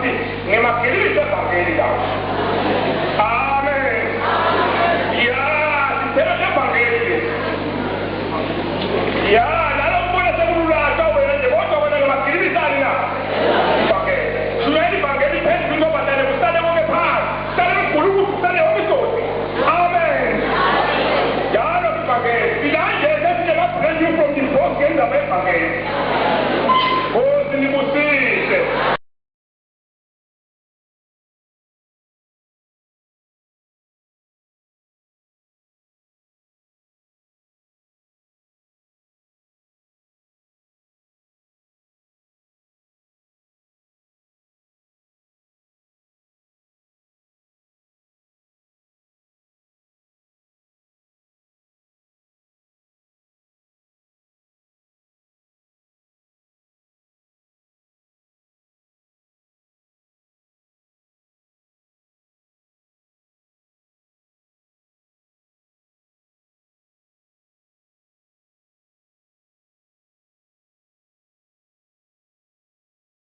kuti ngemaphilisi evangeli lawo. Amen. Ya, sithelo levangeli. Ya, nalo mbona sekululaka wena nje kodwa wena ngemaphilisi ani na. Okay. Suyeni evangeli phezu ngoba tane kusale konke phansi. Sale uNkulunkulu kusale omisozi. Amen. Ya, lo evangeli. Bilanje sesinje la brand new from the book ngendaba evangeli.